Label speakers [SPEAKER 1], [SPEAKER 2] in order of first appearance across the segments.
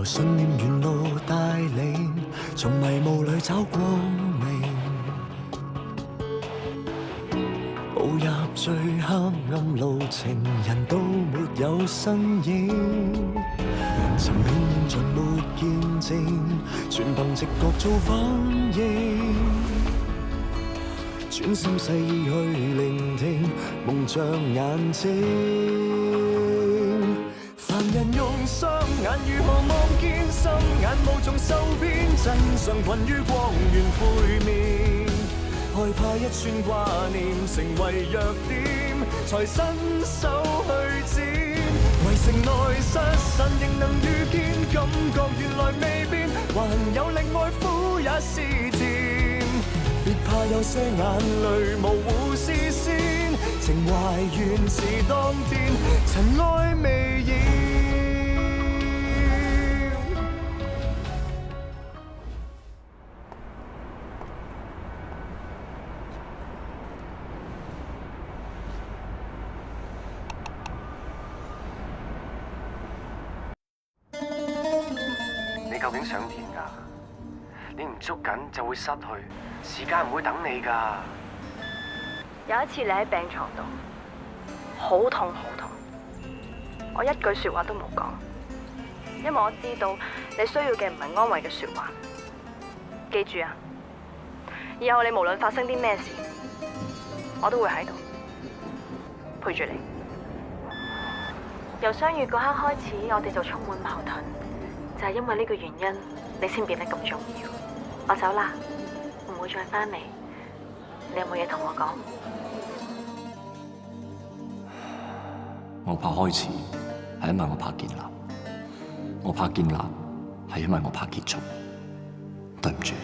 [SPEAKER 1] 由信念沿路帶領，從迷霧裏找光明。步入最黑暗路程，人都沒有身影。尋遍現場沒見證，全憑直覺做反應。專心細意去聆聽，蒙着眼睛。凡人用雙眼如何望見心眼無從受騙，真相困於光源背面。害怕一串掛念成為弱點，才伸手去剪。為城內失神仍能遇見，感覺原來未變，還有另外苦也是甜。別怕有些眼淚模糊視線，情懷原是當天，塵埃未現。
[SPEAKER 2] 你究竟想點㗎？你唔捉緊就會失去，時間唔會等你㗎。
[SPEAKER 3] 有一次你喺病床度，好痛好痛，我一句說話都冇講，因為我知道你需要嘅唔係安慰嘅說話。記住啊，以後你無論發生啲咩事，我都會喺度陪住你。由相遇嗰刻開始，我哋就充滿矛盾，就係因為呢個原因，你先變得咁重要。我走啦，唔會再翻嚟。你有冇嘢同我講？
[SPEAKER 4] 我怕開始係因為我怕建立，我怕建立係因為我怕結束。對唔住。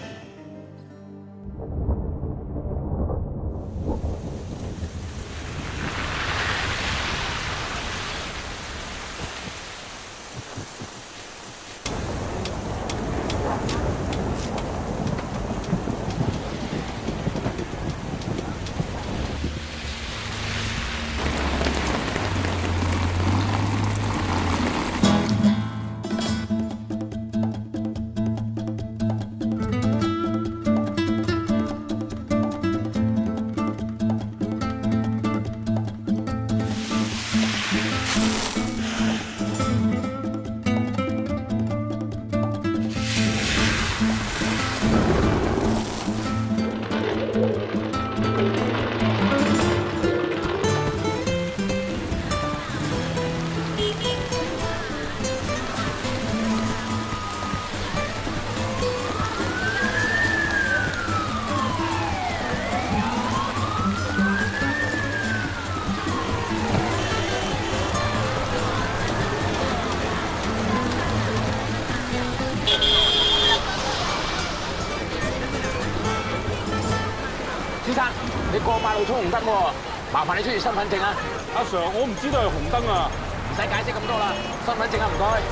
[SPEAKER 5] 先生，你過馬路衝紅燈喎，麻煩你出示身份證啊！
[SPEAKER 6] 阿 Sir， 我唔知道係紅燈啊！
[SPEAKER 5] 唔使解釋咁多啦，身份證啊，唔該。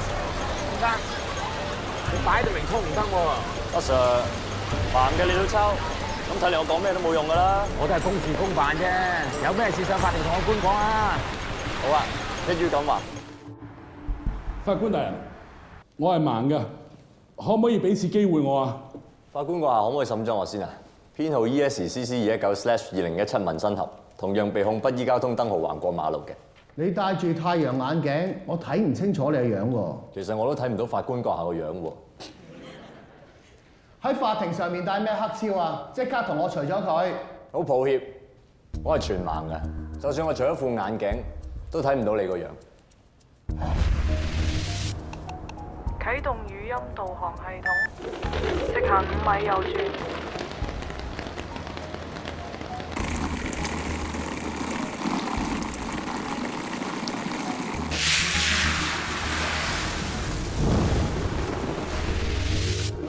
[SPEAKER 5] 先生，你擺到明衝紅燈喎。
[SPEAKER 6] 阿 Sir， 盲嘅你都抽，咁睇嚟我講咩都冇用噶啦。
[SPEAKER 5] 我都係公事公辦啫，有咩事上法庭同我官講啊！
[SPEAKER 6] 好啊，一於咁話。
[SPEAKER 7] 法官大人，我係盲嘅，可唔可以俾次機會我啊？
[SPEAKER 6] 法官閣下可唔可以審咗我先啊？編號 ESCC219/2017民生合，同樣被控不依交通燈號橫過馬路嘅。
[SPEAKER 8] 你戴住太陽眼鏡，我睇唔清楚你嘅樣喎。
[SPEAKER 6] 其實我都睇唔到法官閣下個樣喎。
[SPEAKER 8] 喺法庭上面戴咩黑超啊？即刻同我除咗佢。
[SPEAKER 6] 好抱歉，我係全盲嘅，就算我除咗副眼鏡，都睇唔到你個樣。
[SPEAKER 3] 啟動語音導航系統，直行5米右轉。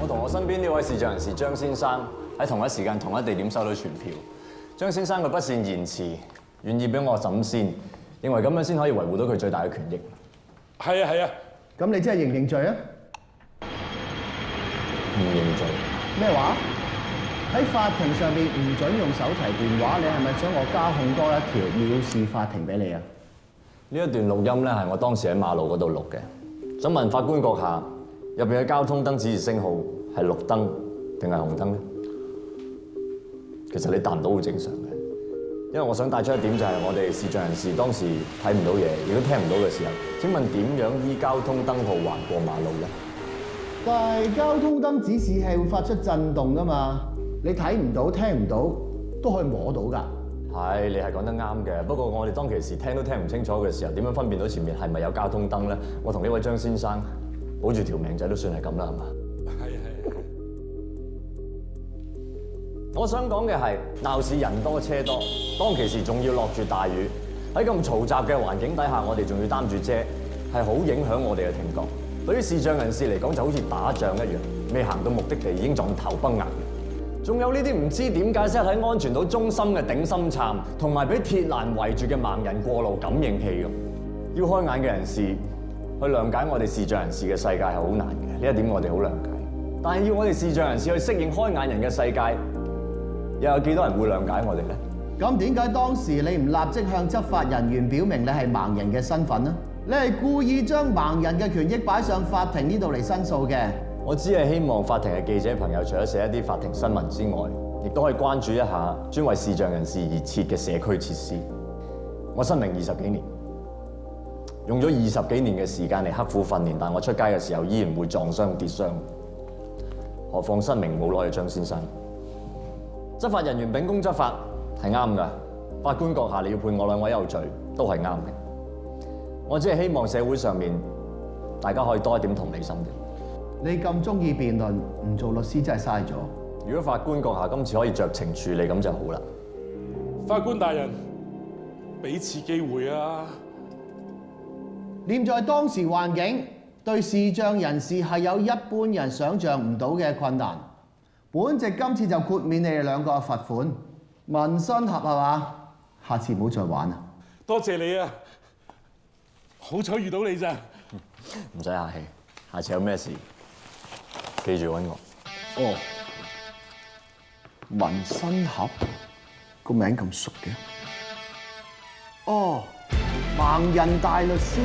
[SPEAKER 6] 我同我身邊呢位視障人士張先生喺同一時間同一地點收到傳票。張先生嘅不善言辭，願意俾我審先，認為咁樣先可以維護到佢最大嘅權益。
[SPEAKER 7] 係啊係啊，
[SPEAKER 8] 咁你真係認唔認罪啊？
[SPEAKER 6] 唔認罪。
[SPEAKER 8] 咩話？喺法庭上面唔準用手提電話，你係咪想我加控多一條藐視法庭俾你啊？
[SPEAKER 6] 呢一段錄音咧係我當時喺馬路嗰度錄嘅。想問法官閣下，入邊嘅交通燈指示星號係綠燈定係紅燈咧？其實你答唔到好正常嘅，因為我想帶出一點就係我哋視障人士當時睇唔到嘢，亦都聽唔到嘅時候，請問點樣依交通燈號橫過馬路咧？
[SPEAKER 8] 但係交通燈指示係會發出震動㗎嘛，你睇唔到、聽唔到都可以摸到㗎。
[SPEAKER 6] 係，你係講得啱嘅。不過我哋當其時聽都聽唔清楚嘅時候，點樣分辨到前面係咪有交通燈咧？我同呢位張先生保住條命仔都算係咁啦，係嘛？係。我想講嘅係鬧市人多車多，當其時仲要落住大雨，喺咁嘈雜嘅環境底下，我哋仲要擔住遮，係好影響我哋嘅聽覺。對於視障人士嚟講，就好似打仗一樣，未行到目的地已經撞頭崩額裂。仲有呢啲唔知點解釋喺安全島中心嘅頂心杉，同埋俾鐵欄圍住嘅盲人過路感應器咁。要開眼嘅人士去諒解我哋視障人士嘅世界係好難嘅，呢一點我哋好諒解。但係要我哋視障人士去適應開眼人嘅世界，又有幾多人會諒解我哋咧？
[SPEAKER 8] 咁點解當時你唔立即向執法人員表明你係盲人嘅身份呢？你係故意將盲人嘅權益擺上法庭呢度嚟申訴嘅？
[SPEAKER 6] 我只係希望法庭嘅記者朋友，除咗寫一啲法庭新聞之外，亦都可以關注一下專為視障人士而設嘅社區設施。我失明20幾年，用咗20幾年嘅時間嚟刻苦訓練，但我出街嘅時候依然會撞傷跌傷。何況失明冇耐嘅張先生。執法人員秉公執法係啱㗎，法官閣下你要判我2位有罪都係啱嘅。我只係希望社會上面大家可以多一點同理心嘅。
[SPEAKER 8] 你咁中意辯論，唔做律師真係嘥咗。
[SPEAKER 6] 如果法官閣下今次可以酌情處理，咁就好啦。
[SPEAKER 7] 法官大人，俾次機會啊！
[SPEAKER 8] 念在當時環境對視障人士係有一般人想像唔到嘅困難，本席今次就豁免你哋2個罰款，紋身盒係嘛？下次唔好再玩啊！
[SPEAKER 7] 多謝你啊！好彩遇到你咋？
[SPEAKER 6] 唔使客氣，下次有咩事記住揾我。
[SPEAKER 8] 哦，紋身盒個名咁熟嘅？哦，盲人大律師。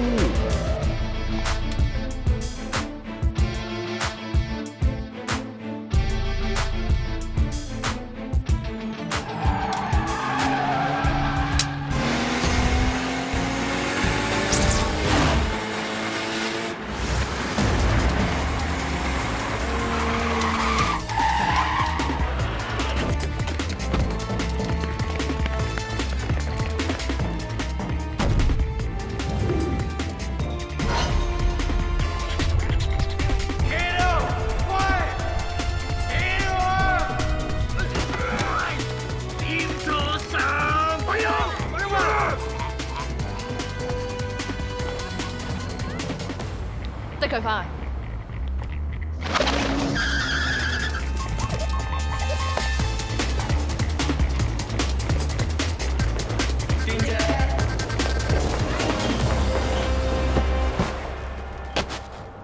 [SPEAKER 3] 逼佢翻嚟。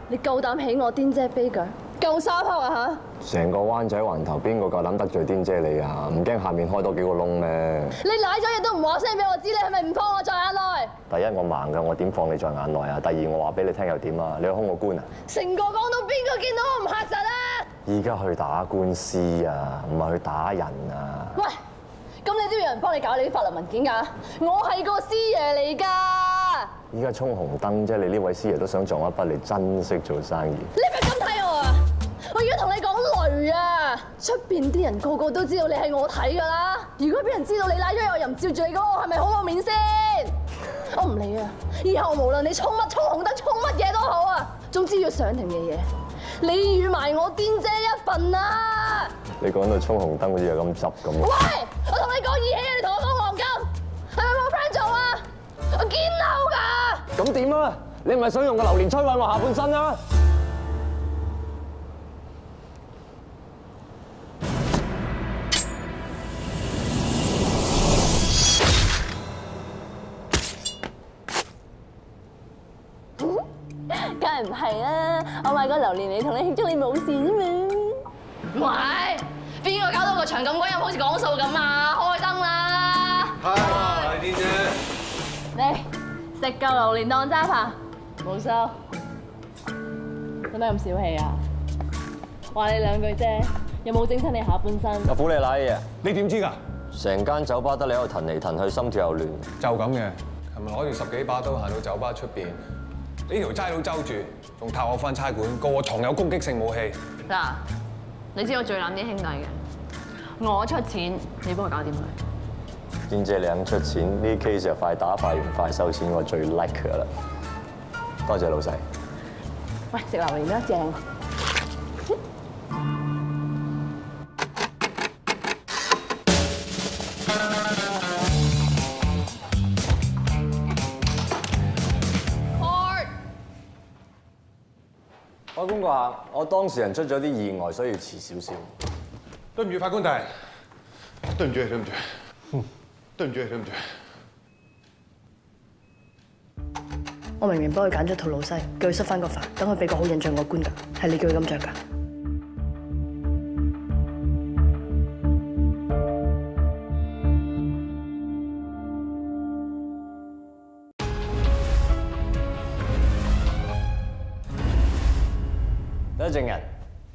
[SPEAKER 3] 你夠膽起我癲姐飛腳，夠沙撲啊嚇！
[SPEAKER 2] 成個灣仔環頭邊個夠膽得罪癲姐你啊？唔驚下面開多幾個窿咩？
[SPEAKER 3] 你賴咗嘢都唔話聲俾我知，你係咪唔放我在眼內？
[SPEAKER 2] 第一我盲㗎，我點放你在眼內啊？第二我話俾你聽又點啊？你去兇我官啊？
[SPEAKER 3] 成個港島邊個見到我唔嚇實啊？
[SPEAKER 2] 依家去打官司啊，唔係去打人啊！
[SPEAKER 3] 喂，咁你都要人幫你搞你啲法律文件㗎？我係個師爺嚟㗎。
[SPEAKER 2] 依家衝紅燈啫，你呢位師爺都想撞一筆，你真識做生意。
[SPEAKER 3] 你咪咁睇我啊！我而家同你講雷啊！出邊啲人個個都知道你係我睇㗎啦。如果俾人知道你賴咗我又唔照住你嗰個，係咪好冇面先？我唔理啊！以後無論你衝乜衝紅燈衝乜嘢都好啊，總之要上庭嘅嘢，你預埋我癲姐一份啊！
[SPEAKER 2] 你講到衝紅燈好似有咁執咁。
[SPEAKER 3] 喂！我同你講義氣啊！你同我講黃金，係咪冇 friend 做啊？我堅嬲㗎！
[SPEAKER 2] 咁點啊？你唔係想用個榴蓮摧毀我下半身啊？
[SPEAKER 3] 梗係唔係啦！我買個榴蓮嚟同你慶祝你冇事啫嘛。喂，邊個搞到個場咁鬼陰，好似講數咁啊？開燈啦！
[SPEAKER 5] 係癲姐。
[SPEAKER 3] 嚟食夠榴蓮當揸扒，冇收。使唔
[SPEAKER 9] 得咁小氣啊？話你兩句啫，有冇整親你下半身？
[SPEAKER 6] 阿虎你賴嘢，
[SPEAKER 10] 你點知㗎？
[SPEAKER 6] 成間酒吧得你喺度騰嚟騰去，心跳又亂。
[SPEAKER 10] 就咁嘅。琴日攞住10幾把刀行到酒吧出邊，呢條差佬周住，仲撻我翻差館，告我藏有攻擊性武器。
[SPEAKER 9] 嗱，你知我最攬啲兄弟嘅，我出錢，你幫我搞掂佢。
[SPEAKER 6] 見姐你肯出錢，呢 case 就快打快完快收錢，我最 like 㗎啦。多謝老細。
[SPEAKER 9] 喂，食榴蓮啦，正。
[SPEAKER 6] 法官閣下，我當事人出咗啲意外，所以要遲少少。
[SPEAKER 10] 對唔住，法官大人。對唔住，對唔住。對唔住，對唔住。
[SPEAKER 3] 我明明幫佢揀咗套老西，叫佢塞翻個飯，等佢俾個好印象我官㗎，係你叫佢咁着㗎。
[SPEAKER 6] 第一證人，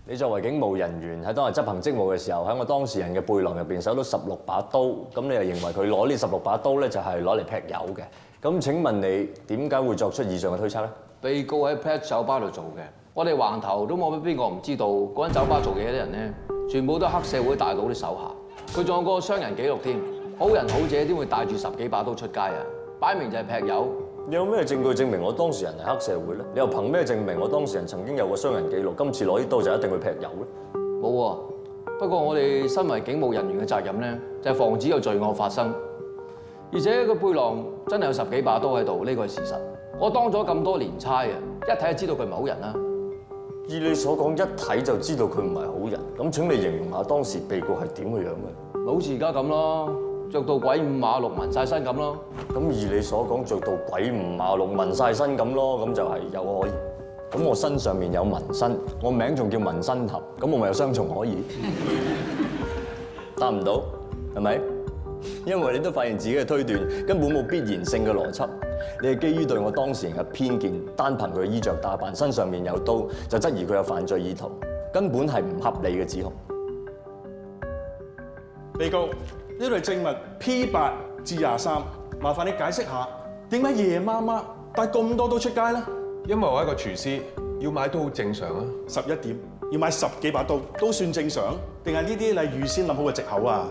[SPEAKER 6] 你作為警務人員喺當日執行職務嘅時候，喺我當事人嘅背囊入邊搜到16把刀，咁你又認為佢攞呢16把刀咧就係攞嚟劈友嘅？咁請問你點解會作出以上嘅推測咧？
[SPEAKER 11] 被告喺 Pet 酒吧度做嘅，我哋橫頭都冇乜邊個唔知道嗰間酒吧做嘢啲人咧，全部都係黑社會大佬啲手下。佢仲有個傷人記錄添，好人好者點會帶住10幾把刀出街啊？擺明就係劈友。
[SPEAKER 6] 有咩證據證明我當事人係黑社會咧？你又憑咩證明我當事人曾經有個傷人記錄？今次攞啲刀就一定會劈友咧？
[SPEAKER 11] 冇喎。不過我哋身為警務人員嘅責任咧，就係防止有罪案發生。而且個背囊真係有10幾把刀喺度，呢個係事實。我當咗咁多年差啊，一睇就知道佢唔係好人啦。
[SPEAKER 6] 以你所講，一睇就知道佢唔係好人。咁請你形容下當時被告係點嘅樣嘅？
[SPEAKER 11] 好似而家咁咯，着到鬼五馬六紋晒身咁咯。
[SPEAKER 6] 咁以你所講，着到鬼五馬六紋晒身咁咯，咁就係有可疑。咁我身上面有紋身，我名仲叫紋身頭，咁我咪有雙重可疑？答唔到，係咪？因為你都發現自己嘅推斷根本冇必然性嘅邏輯，你係基於對我當事人嘅偏見，單憑佢嘅衣着打扮、身上面有刀，就質疑佢有犯罪意圖，根本係唔合理嘅指控。
[SPEAKER 12] 被告，呢度係證物 P8至23，麻煩你解釋下點解夜媽媽帶咁多刀出街咧？
[SPEAKER 10] 因為我係一個廚師，要買刀好正常啊。
[SPEAKER 12] 11點要買10幾把刀都算正常，定係呢啲你預先諗好嘅藉口啊？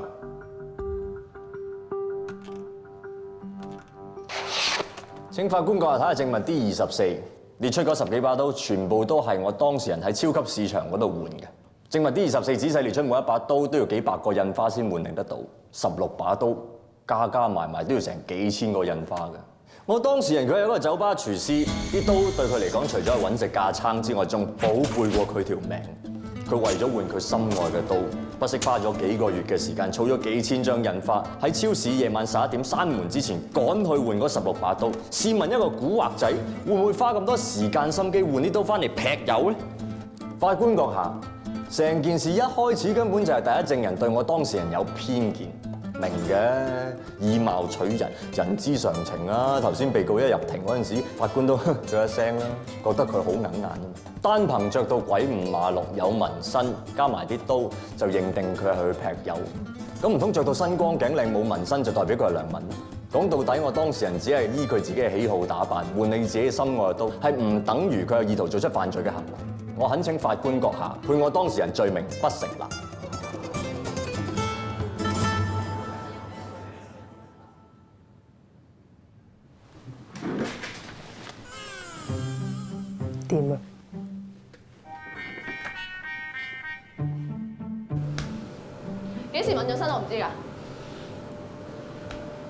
[SPEAKER 6] 請法官閣下睇下證物 D24，列出嗰10幾把刀，全部都係我當事人喺超級市場嗰度換嘅。證物 D24仔細列出每一把刀都要幾百個印花先換領得到，16把刀加埋都要成幾千個印花嘅。我當事人佢係一個酒吧廚師，啲刀對佢嚟講，除咗係揾食架撐之外，仲寶貝過佢條命。佢為咗換佢心愛嘅刀，不惜花咗幾個月嘅時間，儲咗幾千張印花，喺超市夜晚11點閂門之前趕去換嗰16把刀。試問一個古惑仔會唔會花咁多時間心機換啲刀翻嚟劈友咧？法官閣下，成件事一開始根本就係第一證人對我當事人有偏見，明嘅，以貌取人，人之常情啊！頭先被告一入庭嗰陣時，法官都咗一聲啦，覺得佢好硬眼啊！單憑着到鬼五馬六有紋身，加埋啲刀，就認定佢係去劈友。咁唔通着到身光頸靚冇紋身就代表佢係良民？講到底，我當事人只係依佢自己嘅喜好打扮，換你自己心愛嘅刀，係唔等於佢有意圖做出犯罪嘅行為。我懇請法官閣下判我當事人罪名不成立。
[SPEAKER 3] 掂啊！
[SPEAKER 9] 幾時紋咗身我唔知㗎。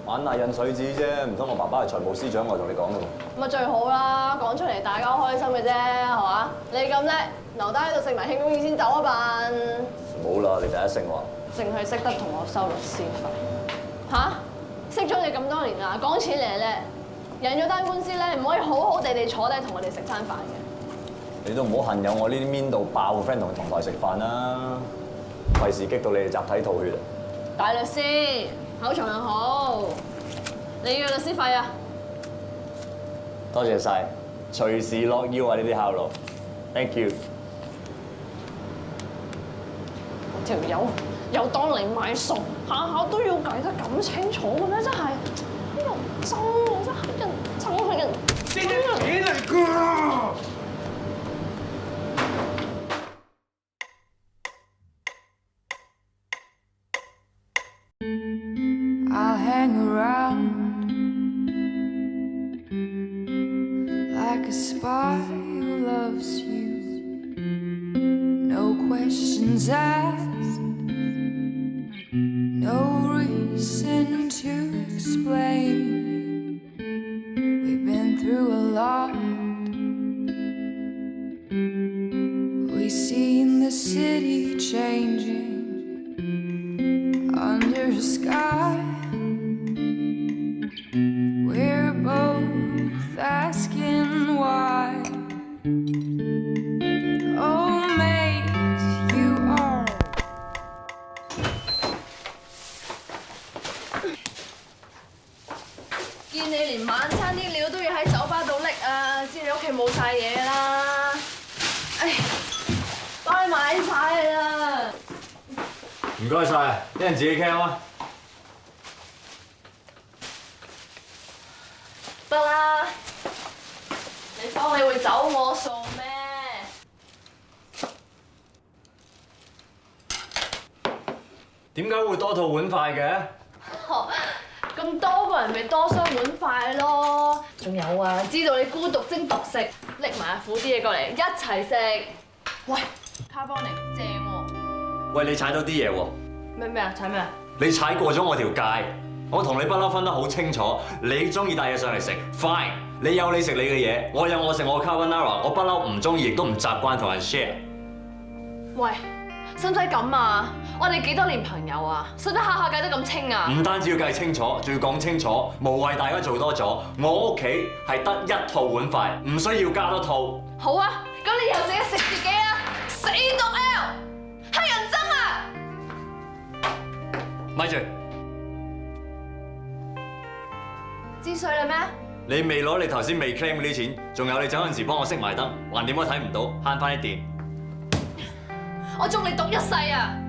[SPEAKER 6] 玩下印水紙啫，唔通我爸爸係財務司長，我同你講㗎喎。
[SPEAKER 9] 咁啊最好啦，講出嚟大家開心嘅啫，係嘛？你咁叻，留低喺度食埋慶功宴先走啊辦。
[SPEAKER 6] 冇啦，你第一聲話。
[SPEAKER 9] 淨係識得同我收律師費。嚇？識咗你咁多年啦，講錢嚟叻，贏咗單官司咧，唔可以好好地坐低同我哋食餐飯嘅。
[SPEAKER 6] 你都唔好恨有我呢啲面度爆嘅 friend 同佢同台食飯啦，費事激到你哋集體吐血啊！
[SPEAKER 9] 大律師，口才又好，你嘅律師費啊？
[SPEAKER 6] 多謝晒，隨時落腰啊！呢啲效勞。Thank you。
[SPEAKER 9] 條友又當嚟買餸，下下都要計得咁清楚嘅咩？真係人憎啊！真係人憎係人憎啊！
[SPEAKER 5] 錢嚟㗎！
[SPEAKER 13] I'll hang around like a spy who loves you. No questions asked, no reason to explain. We've been through a lot. We've seen the city changing under a sky. We're both asking why. Oh, mate, you are.
[SPEAKER 9] 見你連晚餐啲料都要喺酒吧度拎啊，知你屋企冇晒嘢啦。唉，幫你買晒啦。
[SPEAKER 6] 唔該晒，一人自己 cam 啊。
[SPEAKER 9] 得啦，你當你會走我數咩？
[SPEAKER 6] 點解會多套碗筷嘅？
[SPEAKER 9] 咁多個人咪多雙碗筷咯。仲有啊，知道你孤獨精獨食，拎埋阿虎啲嘢過嚟一齊食。喂，卡邦尼正喎。
[SPEAKER 4] 喂，你踩到啲嘢喎。
[SPEAKER 9] 咩啊？踩咩啊？
[SPEAKER 4] 你踩過咗我條界，我同你不嬲分得好清楚。你中意帶嘢上嚟食 ，fine。你有你食你嘅嘢，我有我食我嘅 carbonara。我不嬲唔中意，亦都唔習慣同人 share。
[SPEAKER 9] 喂，使唔使咁啊？我哋幾多年朋友啊，使唔使下下計得咁清啊？
[SPEAKER 4] 唔單止要計清楚，仲要講清楚，無謂大家做多咗。我屋企係得一套碗筷，唔需要加多套。
[SPEAKER 9] 好啊，咁你以後自己食自己啊！死毒 L， 係人憎啊！
[SPEAKER 4] 咪住，
[SPEAKER 9] 知衰啦咩？
[SPEAKER 4] 你未攞你頭先未 claim 嗰啲錢，仲有你走嗰陣時幫我熄埋燈，橫掂我睇唔到，慳翻啲電。
[SPEAKER 9] 我祝你毒一世啊！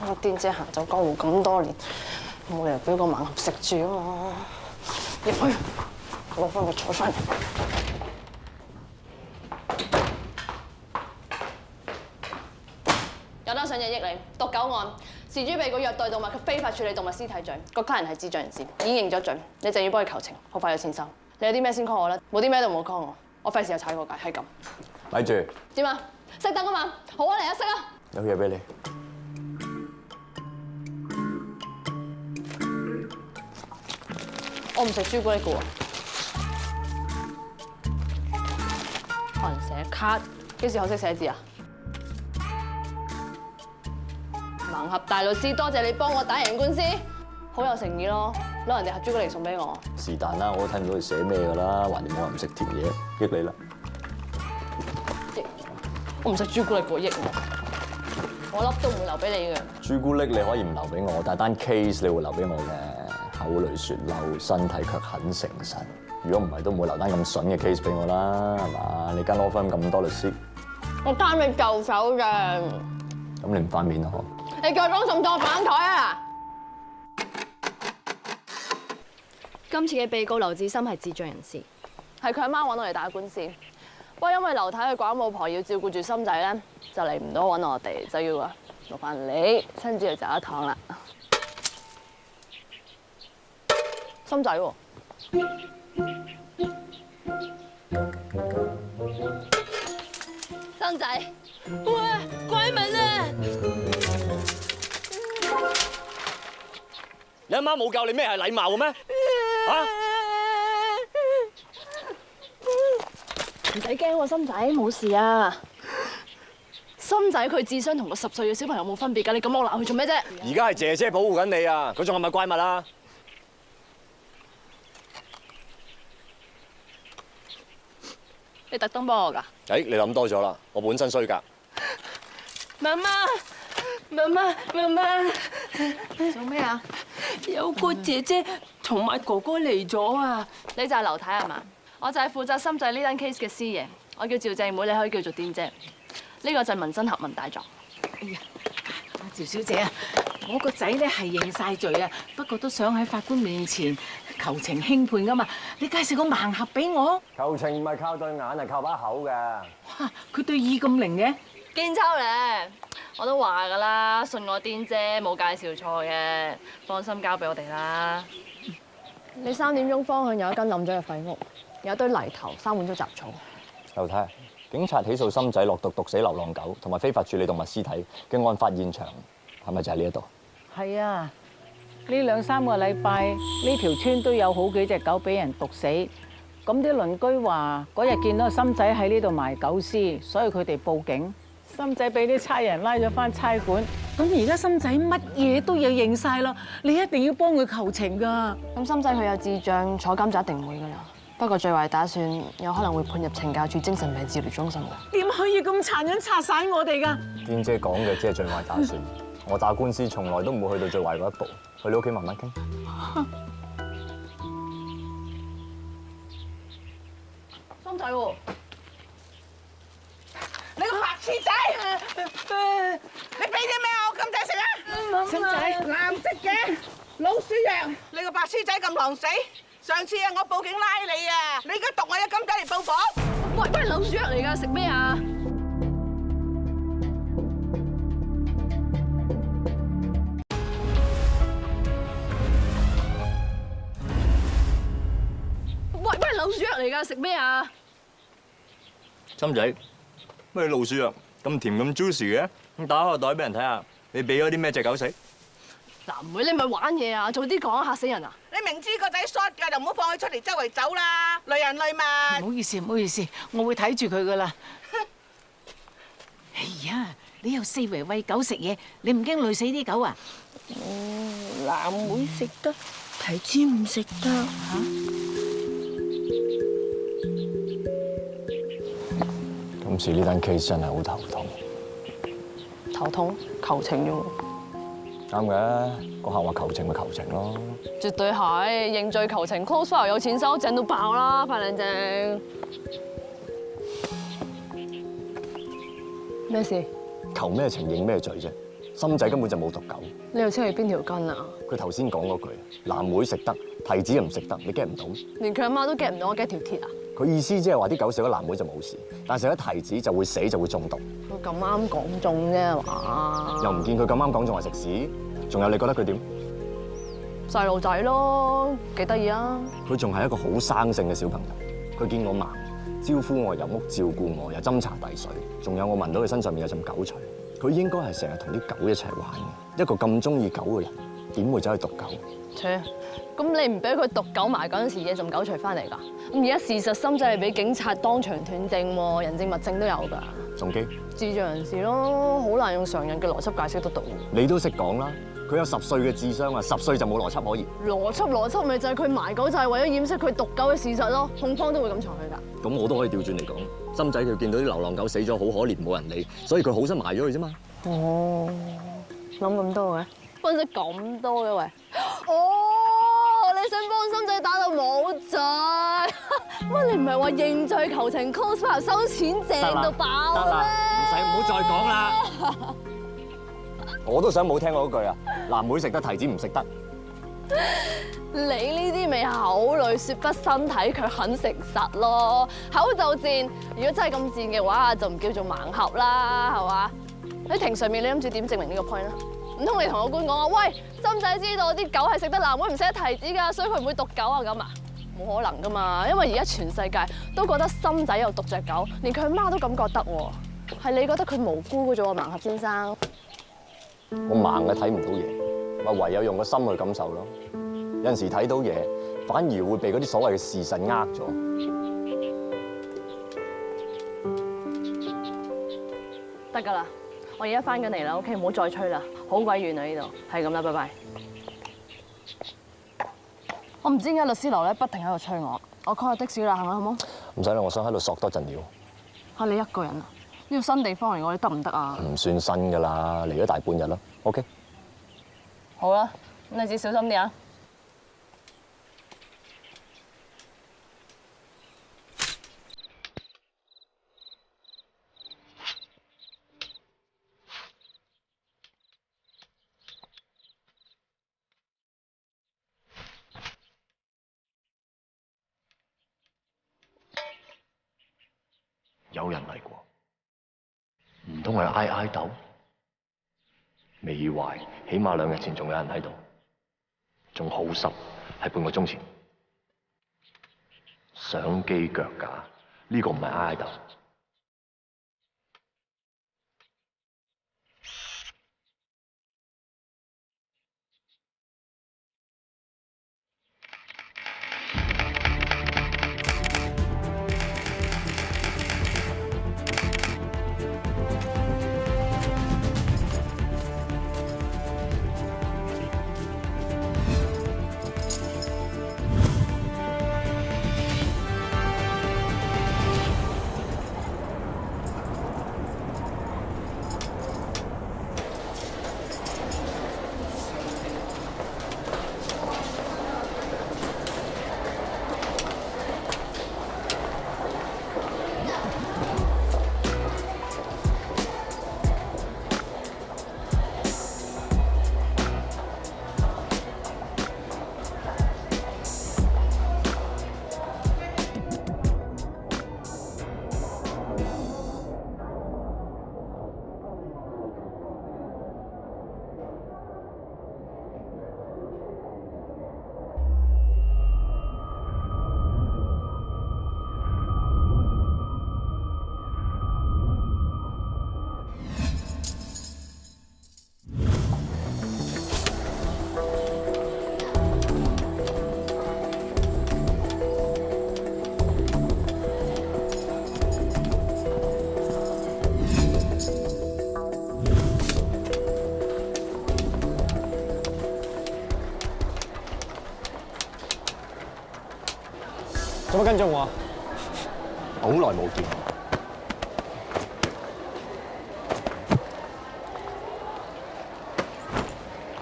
[SPEAKER 9] 我癲姐行走江湖咁多年，冇理由俾個盲盒食住啊嘛！入去攞翻個彩翻嚟。有單上日益你毒狗案，事主被告虐待動物及非法處理動物屍體罪，個家人係智障人士，已經認咗罪，你就要幫佢求情，好快有錢收。你有啲咩先 call 我啦，冇啲咩都唔好 call 我，我費事又踩過界，係咁。
[SPEAKER 6] 咪住，
[SPEAKER 9] 點啊？熄燈啊嘛？好啊，嚟啊，熄啊！
[SPEAKER 6] 有嘢俾你。
[SPEAKER 9] 我唔食朱古力嘅喎，可能寫卡，幾時學識寫字啊？盲盒大律師，多謝你幫我打贏官司，好有誠意咯，攞人哋盒朱古力送俾我。
[SPEAKER 6] 是但啦，我都睇唔到佢寫咩㗎啦，橫掂我唔識條嘢，益你啦。
[SPEAKER 9] 我唔食朱古力嘅喎，益我粒都唔會留俾你嘅。
[SPEAKER 6] 朱古力你可以唔留俾我，但係單 case 你會留俾我嘅。口裏說漏，身體卻很誠實。如果唔係，都唔會留單咁筍嘅 case 俾我啦，係嘛？你間 law firm 咁多律師，
[SPEAKER 9] 我貪你就手咋。
[SPEAKER 6] 咁你唔翻面啦嗬？
[SPEAKER 9] 你叫我講咁多反台啊！今次嘅被告劉志深係智障人士，係佢阿媽揾我嚟打官司。不過因為劉太嘅寡母婆要照顧住心仔咧，就嚟唔到揾我哋，就要勞煩你親自去走一趟啦。心仔喎，心仔，喂，鬼文啊！
[SPEAKER 4] 你阿媽冇教你咩係禮貌嘅咩？啊？
[SPEAKER 9] 唔使驚喎，心仔冇事啊。心仔佢智商同個10歲嘅小朋友冇分別㗎，你咁惡鬧佢做咩啫？
[SPEAKER 6] 而家係姐姐保護緊你啊！佢仲係咪怪物啊？
[SPEAKER 9] 你特登幫我㗎？
[SPEAKER 6] 誒，你諗多咗啦，我本身衰格。
[SPEAKER 14] 媽媽，
[SPEAKER 9] 做咩啊？
[SPEAKER 14] 有個姐姐同埋哥哥嚟咗啊！
[SPEAKER 9] 你就係劉太係嘛？我就係負責心仔呢單 case 嘅師爺，我叫趙正妹，你可以叫做癲姐。呢個就係紋身俠文大狀。
[SPEAKER 14] 哎呀，阿趙小姐啊，我個仔咧係認晒罪啊，不過都想喺法官面前求情輕判噶嘛。你介紹個盲俠俾我。
[SPEAKER 6] 求情唔係靠對眼，係靠把口㗎。
[SPEAKER 14] 哇，佢對耳咁靈嘅。
[SPEAKER 9] 堅抽咧，我都話㗎啦，信我癲姐冇介紹錯嘅，放心交俾我哋啦。你3點鐘方向有一間冧咗嘅廢屋，有一堆泥頭、3碗糟雜草。
[SPEAKER 6] 劉太，警察起訴心仔落毒毒死流浪狗同埋非法處理動物屍體嘅案發現場，係咪就係呢一度？
[SPEAKER 14] 係啊，呢2、3個禮拜呢條村都有好幾隻狗俾人毒死。咁啲鄰居話嗰日見到心仔喺呢度埋狗屍，所以佢哋報警。心仔俾啲差人拉咗返差館，咁而家心仔乜嘢都有認晒啦，你一定要幫佢求情㗎。
[SPEAKER 9] 咁心仔佢有智障，坐監就一定唔會㗎啦。不過最壞打算有可能會判入懲教處精神病治療中心㗎。
[SPEAKER 14] 點可以咁殘忍拆散我哋㗎？
[SPEAKER 6] 癲姐講嘅只係最壞打算，我打官司從來都唔會去到最壞嗰一步，去你屋企慢慢傾。
[SPEAKER 9] 心仔喎。
[SPEAKER 14] 你個白痴仔！你俾啲咩我金仔食啊？心仔藍色嘅老鼠藥，你個白痴仔咁狼死！上次啊，我報警拉你啊，你而家毒我隻金仔嚟報復。
[SPEAKER 9] 喂，老鼠藥嚟㗎，食咩啊？喂，老鼠藥嚟㗎，食咩啊？
[SPEAKER 6] 心仔。乜老鼠藥咁甜咁 juicy 嘅？咁打開個袋俾人睇下，你俾咗啲咩隻狗食？
[SPEAKER 9] 嗱，唔會你咪玩嘢啊！早啲講嚇死人啊！
[SPEAKER 14] 你明知個仔 short 㗎，就唔好放佢出嚟周圍走啦，累人累物。唔好意思，唔好意思，我會睇住佢㗎啦。哎呀，你又四圍餵狗食嘢，你唔驚累死啲狗啊？
[SPEAKER 13] 藍莓食得，提子唔食得。
[SPEAKER 6] 今次呢單 case 真係好頭痛。
[SPEAKER 9] 頭痛？求情啫喎。
[SPEAKER 6] 啱嘅，個客話求情咪求情咯。
[SPEAKER 9] 絕對係認罪求情 ，close file 有錢收，正到爆啦，快靚正。咩事？
[SPEAKER 6] 求咩情認咩罪啫？心仔根本就冇毒狗。
[SPEAKER 9] 你又清佢邊條筋啊？
[SPEAKER 6] 佢頭先講嗰句，藍莓食得，提子又唔食得，你 get 唔到？
[SPEAKER 9] 連佢阿媽都 get 唔到，我 get 條鐵啊！
[SPEAKER 6] 佢意思即係話啲狗食咗藍莓就冇事，但食咗提子就會死，就會中毒。
[SPEAKER 9] 我咁啱講中啫嘛。
[SPEAKER 6] 又唔見佢咁啱講中係食屎，仲有你覺得佢點？
[SPEAKER 9] 細路仔咯，幾得意啊！
[SPEAKER 6] 佢仲係一個好生性嘅小朋友，佢見我盲，招呼我入屋照顧我，又斟茶遞水，仲有我聞到佢身上面有陣狗除。佢應該係成日同啲狗一齊玩嘅，一個咁中意狗嘅人，點會走去毒狗？
[SPEAKER 9] 切！咁你唔俾佢毒狗埋嗰陣時，嘢仲狗除翻嚟㗎？咁而家事實心就係俾警察當場斷證喎，人證物證都有㗎。
[SPEAKER 6] 動機？
[SPEAKER 9] 智障人士咯，好難用常人嘅邏輯解釋得到。
[SPEAKER 6] 你都識講啦，佢有10歲嘅智商啊，10歲就冇邏輯可言。
[SPEAKER 9] 邏輯咪就係佢埋狗就係為咗掩飾佢毒狗嘅事實咯，控方都會咁裁佢㗎。
[SPEAKER 6] 咁我都可以調轉嚟講，心仔佢見到啲流浪狗死咗好可憐冇人理，所以佢好想埋咗佢啫嘛。
[SPEAKER 9] 哦，諗咁多嘅，分析咁多嘅喂。哦，你想幫心仔打到冇罪？乜你唔係話認罪求情 close file 收錢正到爆咩？
[SPEAKER 6] 得啦，唔好再講啦。我都想冇聽過嗰句啊，藍莓食得，提子唔食得。
[SPEAKER 9] 你呢啲咪口裏說不，身體卻很誠實咯。口就賤，如果真係咁賤嘅話，就唔叫做盲俠啦，係嘛？喺庭上面，你諗住點證明呢個 point 啦？唔通你同個官講話，喂，心仔知道啲狗係食得藍莓唔食得提子㗎，所以佢唔會毒狗啊咁啊？冇可能㗎嘛，因為而家全世界都覺得心仔有毒隻狗，連佢阿媽都咁覺得喎。係你覺得佢無辜嘅啫喎，盲俠先生。
[SPEAKER 6] 我盲嘅睇唔到嘢，咪唯有用個心去感受咯。有陣時睇到嘢，反而會被嗰啲所謂嘅事實呃咗。
[SPEAKER 9] 㗎啦，我而家翻緊嚟啦 ，OK， 唔好再吹啦，好鬼遠啊呢度，係咁啦，拜拜。我唔知點解律師樓咧不停喺度催我 call 下的士啦，行啦好冇？
[SPEAKER 6] 唔使啦，我想喺度索多陣料。
[SPEAKER 9] 嚇你一個人啊？呢個新地方嚟，我哋得唔得啊？
[SPEAKER 6] 唔算新㗎啦，嚟咗大半日啦。OK。
[SPEAKER 9] 好啦，咁你自己小心啲啊！
[SPEAKER 2] 有人嚟過，唔通係挨鬥？未壞，起碼2日前仲有人喺度，仲好濕，係半個鐘前。相機腳架，呢個唔係挨鬥。
[SPEAKER 5] 做乜跟蹤我？
[SPEAKER 2] 好耐冇見。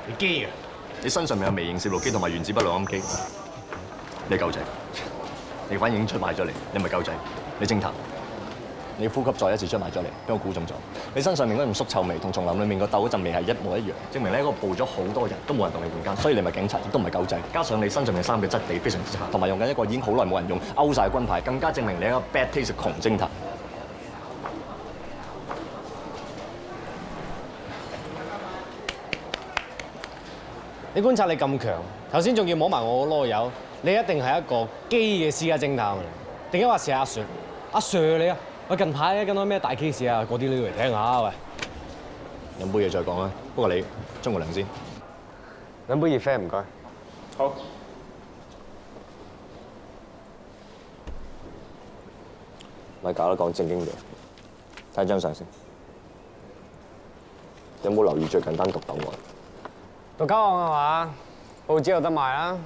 [SPEAKER 5] 你機啊？
[SPEAKER 2] 你身上面有微型攝錄機同埋原子筆錄音機。你係狗仔，你反應出賣咗你，你唔係狗仔，你偵探。你呼吸再一次出賣咗你，俾我估中咗。你身上面嗰陣餿臭味同叢林裡面個竇嗰陣味係一模一樣，證明你喺嗰個報咗好多人都冇人同你換間，所以你咪警察，亦都唔係狗仔。加上你身上面衫嘅質地非常之差，同埋用緊一個已經好耐冇人用勾晒軍牌，更加證明你係一個 bad taste 窮偵探。
[SPEAKER 5] 你觀察力咁強，頭先仲要摸埋我個囉柚，你一定係一個機嘅私家偵探嚟。定解話是阿 Sir？ 阿 Sir 你啊！我近排咧跟到咩大 case 啊，嗰啲料嚟聽下喂。
[SPEAKER 2] 飲杯嘢再講啦。不過你沖個涼先。
[SPEAKER 5] 飲杯熱啡唔該。
[SPEAKER 12] 好。
[SPEAKER 2] 咪搞啦，講正經嘢。睇張相先。有冇留意最近單毒鬥案？
[SPEAKER 5] 毒交案係嘛？報紙有得賣啦。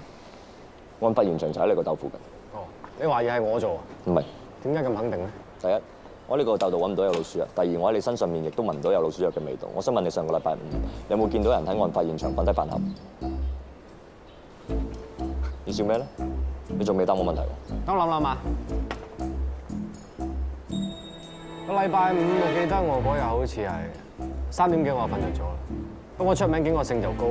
[SPEAKER 2] 案發現場就喺你個竇附近。
[SPEAKER 5] 哦，你懷疑係我做啊？
[SPEAKER 2] 唔係。
[SPEAKER 5] 點解咁肯定咧？
[SPEAKER 2] 第一，我呢個竇度揾唔到有老鼠藥；第二，我喺你身上面亦都聞唔到有老鼠藥嘅味道。我想問你上個禮拜5有冇見到人喺案發現場瞓低飯盒？你笑咩咧？你仲未答我問題喎？
[SPEAKER 5] 等我諗諗啊。個禮拜5我記得我嗰日好似係3點幾我就瞓着咗啦。不過出名警覺性就高，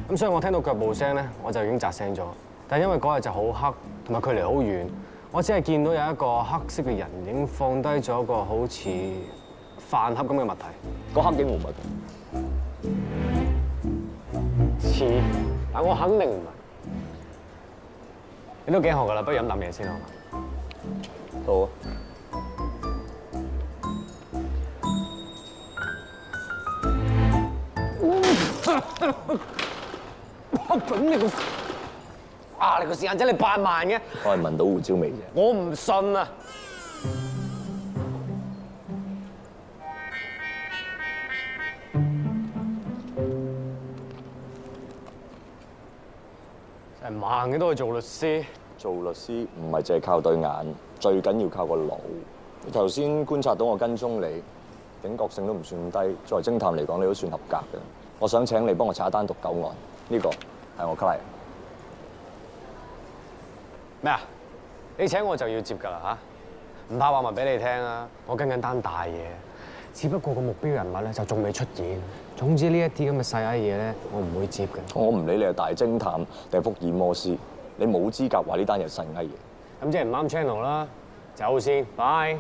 [SPEAKER 5] 咁所以我聽到腳步聲咧，我就已經扎醒咗。但係因為嗰日就好黑，同埋距離好遠。我只係見到有一個黑色嘅人影放低咗一個好似飯盒咁嘅物體。
[SPEAKER 2] 個黑影會唔會
[SPEAKER 5] 似？但我肯定唔係。你都幾渴㗎啦，不如飲啖嘢先好嘛？
[SPEAKER 2] 好啊。
[SPEAKER 5] 咁你個你個時間仔你8萬嘅？
[SPEAKER 2] 我係聞到胡椒味啫。
[SPEAKER 5] 我唔信啊！係盲嘅都可以做律師。
[SPEAKER 2] 做律師唔係淨係靠對眼，最緊要靠個腦。你頭先觀察到我跟蹤你，警覺性都唔算低。作為偵探嚟講，你都算合格嘅。我想請你幫我查一單毒狗案，呢個係我 client。
[SPEAKER 5] 咩啊？你請我就要接㗎啦嚇，唔怕話埋俾你聽啊！我跟緊單大嘢，只不過個目標人物咧就仲未出現。總之呢一啲咁嘅細閪嘢咧，我唔會接嘅。
[SPEAKER 2] 我唔理你係大偵探定係福爾摩斯，你冇資格話呢單嘢細閪嘢。
[SPEAKER 5] 咁即係唔啱 channel 啦，走先，拜。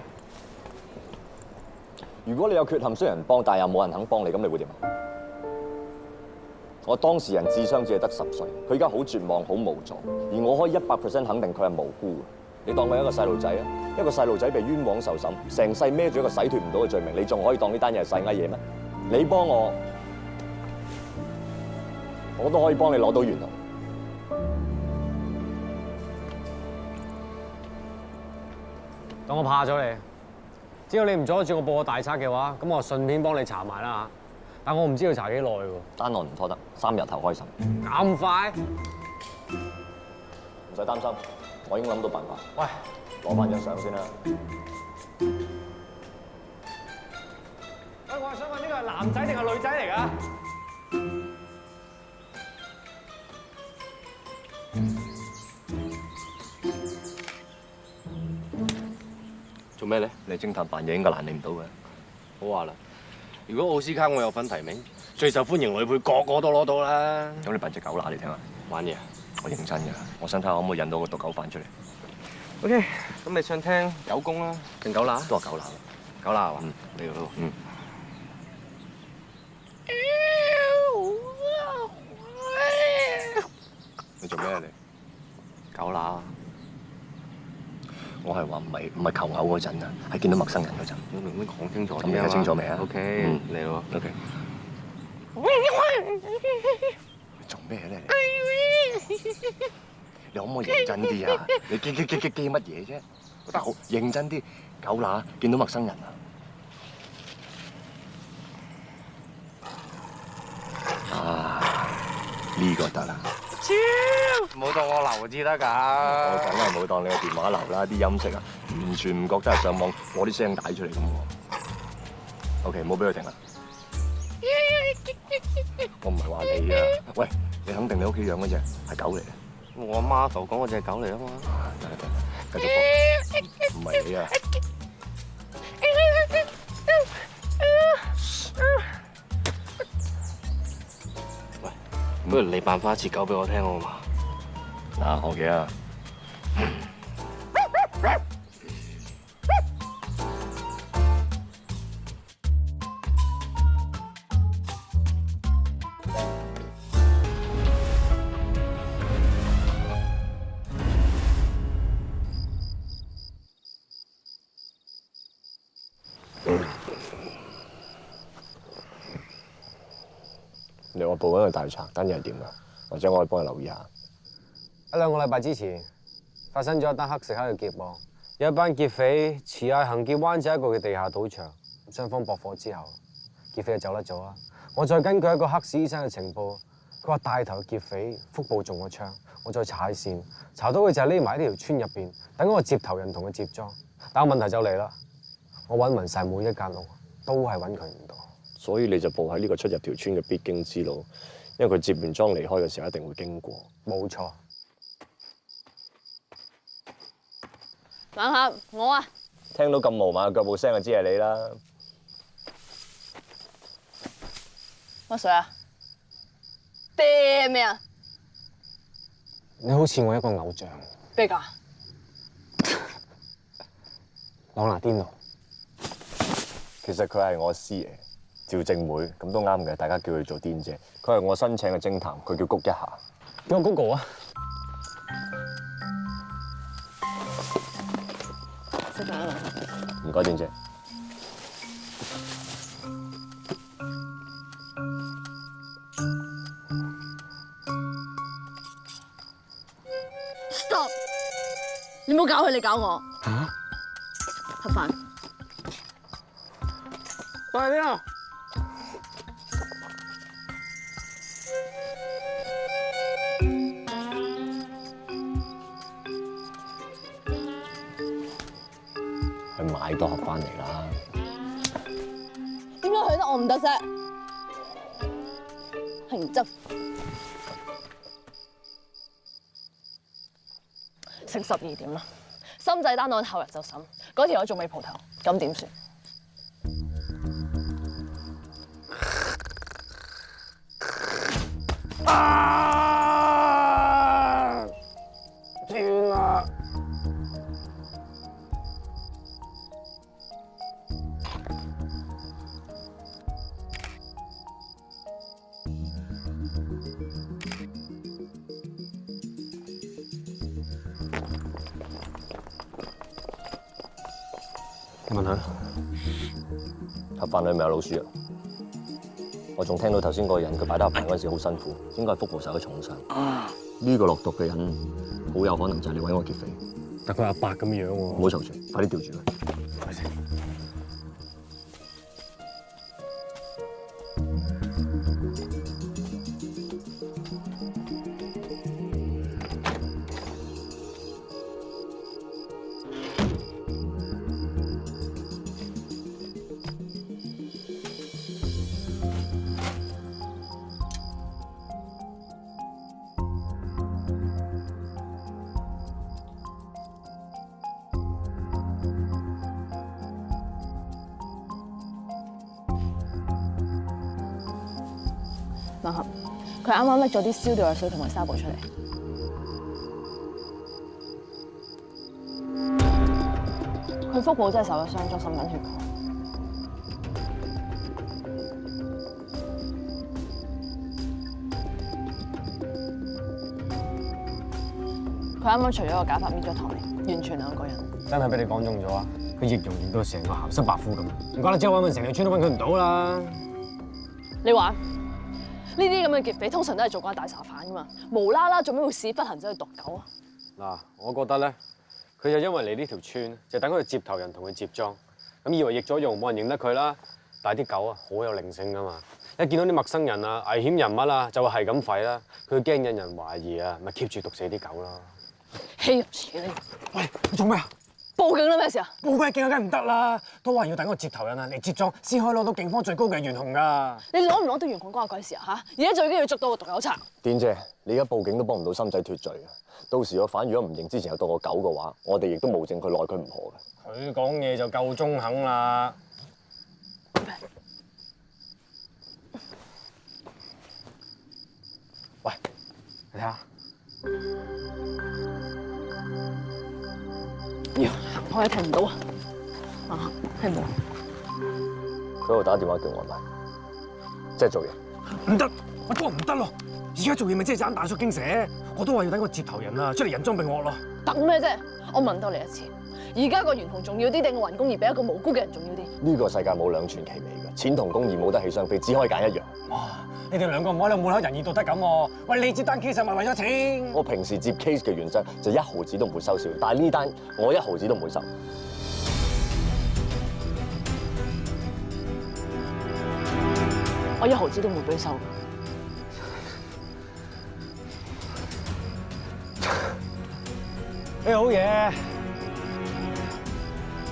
[SPEAKER 2] 如果你有缺陷需要人幫，但係又冇人肯幫你，咁你會點啊？我當事人智商只係得10歲，佢而家好絕望、好無助，而我可以100% 肯定佢係無辜嘅。你當佢係一個細路仔啊，一個細路仔被冤枉受審，成世孭住一個洗脫唔到嘅罪名，你仲可以當呢單嘢係細閪嘢咩？你幫我，我都可以幫你攞到原來。
[SPEAKER 5] 當我怕咗你，只要你唔阻住我報個大賊嘅話，咁我順便幫你查埋啦嚇。但我唔知要查幾耐喎。
[SPEAKER 2] 單案唔拖得，3日後開審。
[SPEAKER 5] 咁快？
[SPEAKER 2] 唔使擔心，我已經諗到辦法。
[SPEAKER 5] 喂，
[SPEAKER 2] 攞翻張相先啦。
[SPEAKER 5] 喂，我係想問呢個係男仔定係女仔嚟㗎？
[SPEAKER 2] 做咩咧？你偵探扮嘢應該難你唔到嘅。
[SPEAKER 15] 好話啦，如果奧斯卡我有份提名，最受歡迎女配個個都攞到啦。
[SPEAKER 2] 咁你扮隻狗乸嚟聽下。
[SPEAKER 15] 玩嘢？
[SPEAKER 2] 我認真㗎，我想睇下可唔可以引到個毒狗飯出嚟。
[SPEAKER 15] OK，咁你想聽狗公啦，定狗乸？
[SPEAKER 2] 都係狗乸。
[SPEAKER 15] 狗乸係嘛？你嗰度。
[SPEAKER 2] 你做咩啊你？
[SPEAKER 15] 狗乸。
[SPEAKER 2] 我係話唔係求偶嗰陣啊，係見到陌生人嗰陣。
[SPEAKER 15] 你明唔明講清楚啲啊？
[SPEAKER 2] 咁你睇清楚未啊
[SPEAKER 15] ？OK，嚟咯。
[SPEAKER 2] OK。你做咩咧你？你可唔可以認真啲啊？你激乜嘢啫？得好認真啲，狗乸見到陌生人啊！啊，呢個得啦。
[SPEAKER 15] 唔好當我流至得㗎。
[SPEAKER 2] 我梗係冇當你個電話流啦，啲音色啊，完全唔覺得係上網攞啲聲帶出嚟咁喎。OK， 唔好俾佢停啦。我唔係話你啊，喂，你肯定你屋企養嗰隻係狗嚟嘅？
[SPEAKER 15] 我阿媽就講嗰隻狗嚟啊嘛。
[SPEAKER 2] 得，繼續講。唔係你啊。
[SPEAKER 15] 喂，不如你扮翻一次狗俾我聽好嘛？
[SPEAKER 2] 嗱，學嘢啊！你話報緊個大賊，單嘢係點㗎？或者我可以幫你留意下。
[SPEAKER 5] 1-2個禮拜之前發生咗一單黑食黑嘅劫案，有一班劫匪持械行劫灣仔一個嘅地下賭場，雙方駁火之後，劫匪就走甩咗啦。我再根據一個黑市醫生嘅情報，佢話帶頭嘅劫匪腹部中咗槍，我再查線，查到佢就係匿埋喺呢條村入邊，等嗰個接頭人同佢接贓。但係問題就嚟啦，我揾勻晒每一間屋，都係揾佢唔到。
[SPEAKER 2] 所以你就步喺呢個出入條村嘅必經之路，因為佢接完贓離開嘅時候一定會經過。
[SPEAKER 5] 冇錯。
[SPEAKER 9] 晚黑我啊，
[SPEAKER 2] 聽到咁無碼嘅腳步聲就知係你啦。
[SPEAKER 9] 乜水啊？啤咩啊？
[SPEAKER 5] 你好似我一個偶像。
[SPEAKER 9] 邊個？
[SPEAKER 5] 朗拿甸奴。
[SPEAKER 2] 其實佢係我師爺，趙正妹，咁都啱嘅，大家叫佢做癲姐。佢係我新請嘅偵探，佢叫谷一下。
[SPEAKER 5] 叫我 Google 啊！
[SPEAKER 9] 食飯啦。
[SPEAKER 2] 唔該，癲姐。
[SPEAKER 9] Stop！ 你唔好搞佢，你搞我。嚇？食飯。
[SPEAKER 5] 快啲啊！
[SPEAKER 6] 去買多盒翻嚟啦。
[SPEAKER 9] 點解佢得我唔得啫？係執成12點啦，深仔單案後日就審，嗰條友仲未蒲頭，咁點算？
[SPEAKER 5] 轉啊！
[SPEAKER 2] 問佢盒飯裏面有老鼠藥，我仲聽到頭先嗰個人佢擺得盒飯嗰陣時好辛苦，應該係腹部受咗重傷。呢個落毒嘅人好有可能就係你揾我劫匪。
[SPEAKER 5] 但佢阿伯咁樣喎，
[SPEAKER 2] 唔好嘈住，快啲吊住佢。
[SPEAKER 9] 盲盒，佢啱啱拎咗啲燒掉嘅水同埋紗布出嚟。佢腹部真係受咗傷，仲滲緊血。佢啱啱除咗個假髮搣咗頭嚟，完全兩個人。
[SPEAKER 5] 真係俾你講中咗啊！佢易容易到成個鹹濕白虎咁，唔怪得之我揾成條村都揾佢唔到啦。
[SPEAKER 9] 你話？呢啲咁嘅劫匪通常都係做慣大茶飯噶嘛，無啦啦做咩會屎忽痕走去毒狗啊？
[SPEAKER 5] 嗱，我覺得咧，佢就因為嚟呢條村，就等佢接頭人同佢接裝，咁以為易咗用，冇人認得佢啦。但係啲狗啊，好有靈性噶嘛，一見到啲陌生人啊、危險人物啊，就會係咁吠啦。佢驚引人懷疑啊，咪 keep 住毒死啲狗咯。
[SPEAKER 9] 豈有此理！
[SPEAKER 5] 喂，你做咩啊？
[SPEAKER 9] 報警啦！咩事啊？
[SPEAKER 5] 報咩警啊？梗係唔得啦，都話要等個接頭人啊嚟接裝，先可以攞到警方最高嘅懸紅㗎。
[SPEAKER 9] 你攞唔攞到懸紅關我鬼事啊？嚇！而家最緊要捉到個毒狗賊。
[SPEAKER 2] 癲姐，你而家報警都幫唔到心仔脫罪啊！到時個犯如果唔認之前有到個狗嘅話，我哋亦都冇證據奈佢唔何嘅。
[SPEAKER 5] 佢講嘢就夠中肯啦。喂，你睇下。
[SPEAKER 9] 我係聽唔到啊！啊，聽唔到。
[SPEAKER 2] 佢喺度打電話叫外賣，即係做嘢。
[SPEAKER 5] 唔得，我都話唔得咯。而家做嘢咪即係盞大叔驚蛇，我都話要等個接頭人啊出嚟人贓並獲咯。
[SPEAKER 9] 等咩啫？我問多你一次，而家個懸紅重要啲定個雲公義比一個無辜嘅人重要啲？
[SPEAKER 2] 呢個世界冇兩全其美嘅，錢同公義冇得起相比，只可以揀一樣。
[SPEAKER 5] 哇！你哋兩個唔好喺度滿口仁義道德咁喎。喂，你接單 case 係咪為咗錢？
[SPEAKER 2] 我平時接 case 嘅原則就1毫子都唔會收少，但係呢單我1毫子都唔會收。
[SPEAKER 9] 我1毫子都唔會俾你收。
[SPEAKER 5] 你好嘢，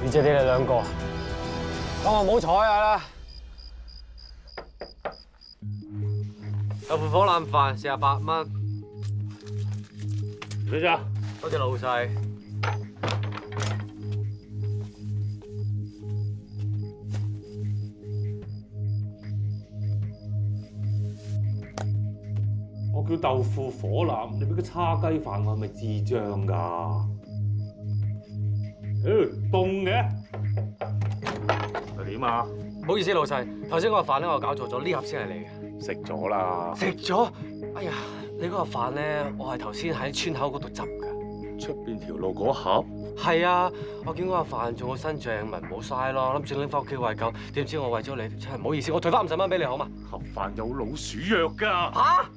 [SPEAKER 5] 要謝你哋兩個，當我唔好彩下啦。有盤火腩飯48蚊，幾隻？多謝老細。
[SPEAKER 16] 我叫豆腐火腩，你俾個叉雞飯我係咪智障㗎？凍嘅，係點啊？
[SPEAKER 5] 唔好意思，老細，頭先嗰個飯咧我搞錯咗，呢盒先係你嘅。
[SPEAKER 16] 食咗啦。
[SPEAKER 5] 食咗？哎呀，你嗰個飯咧，我係頭先喺村口嗰度執㗎。
[SPEAKER 16] 出邊條路嗰盒？
[SPEAKER 5] 係啊，我見嗰個飯仲有新醬，咪唔好嘥咯，諗住拎翻屋企餵狗，點知我餵咗你，真係唔好意思，我退翻50蚊俾你好嘛？
[SPEAKER 16] 盒飯有老鼠藥㗎。
[SPEAKER 5] 嚇！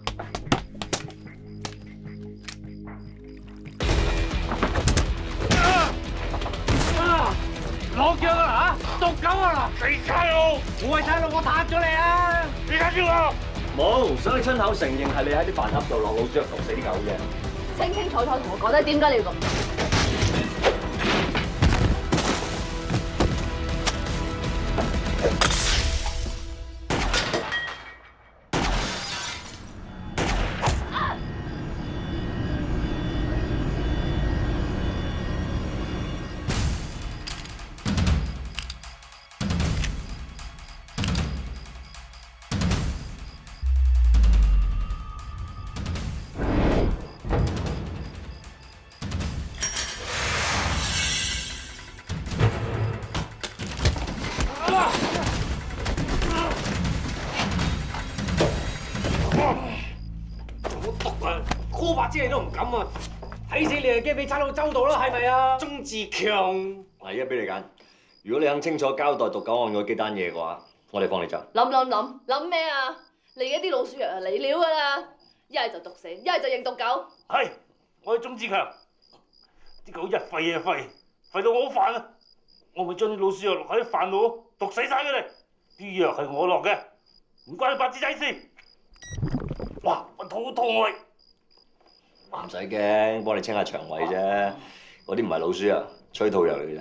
[SPEAKER 16] 攞藥啊嚇！毒狗啊嗱！死差佬！
[SPEAKER 5] 我係差佬，我打咗你啊！
[SPEAKER 16] 你睇住我！
[SPEAKER 2] 冇，所以親口承認係你喺啲飯盒度落老鼠藥毒死啲狗嘅。
[SPEAKER 9] 清清楚楚同我講得點解你要咁做？
[SPEAKER 17] 支你都唔敢啊！睇死你啊！驚俾差佬周到啦，係咪啊？鍾志強，
[SPEAKER 4] 嗱，而家俾你揀，如果你肯清楚交代毒狗案嗰幾單嘢嘅話，我哋放你走。
[SPEAKER 9] 諗咩啊？你而家啲老鼠藥係你料㗎啦，一係就毒死，一係就認毒狗。
[SPEAKER 17] 係，我係鍾志強，啲狗一吠就吠，吠到我好煩啊！我會將啲老鼠藥落喺飯度，毒死晒佢哋。啲藥係我落嘅，唔關你白紙仔事。哇！我肚痛啊！
[SPEAKER 4] 唔使驚，幫你清下腸胃啫。嗰啲唔係老鼠啊，催吐藥嚟嘅啫。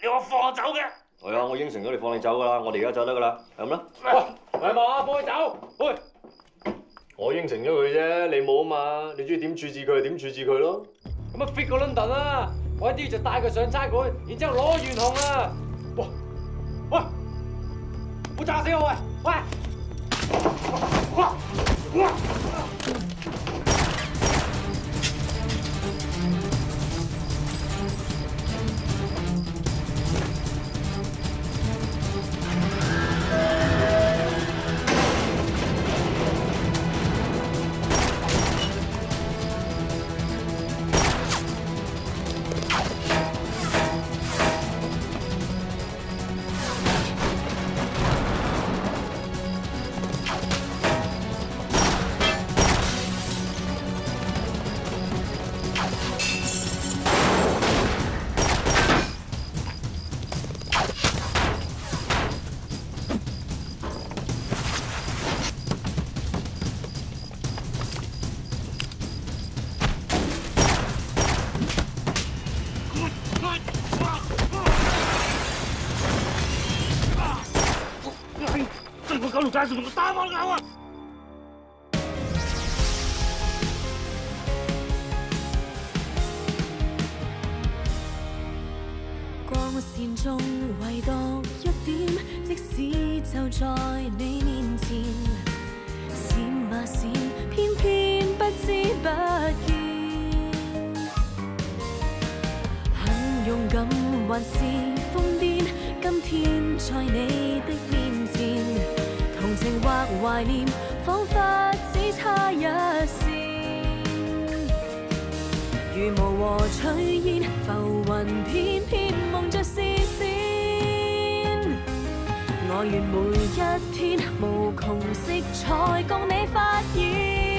[SPEAKER 17] 你話放我走嘅？
[SPEAKER 4] 係啊，我應承咗你放你走噶啦，我哋而家走得噶啦，係咁啦。
[SPEAKER 17] 喂，係嘛？放佢走。喂，
[SPEAKER 2] 我應承咗佢啫，你冇啊嘛，你中意點處置佢就點處置佢咯。
[SPEAKER 17] 咁啊 fit 個 London 啦，我一啲就帶佢上差館，然之後攞懸紅啊！哇！喂，唔好炸死我喂！喂！哇！狗條街仲打我咬啊！
[SPEAKER 18] 光線中唯獨一點，即使就在你面前，閃啊閃，偏偏不知不見。很勇敢還是瘋癲，今天在你的面前，同情或懷念，彷彿只差一線。如霧和炊煙，浮雲偏偏蒙着視線。我願每一天無窮色彩，共你發現。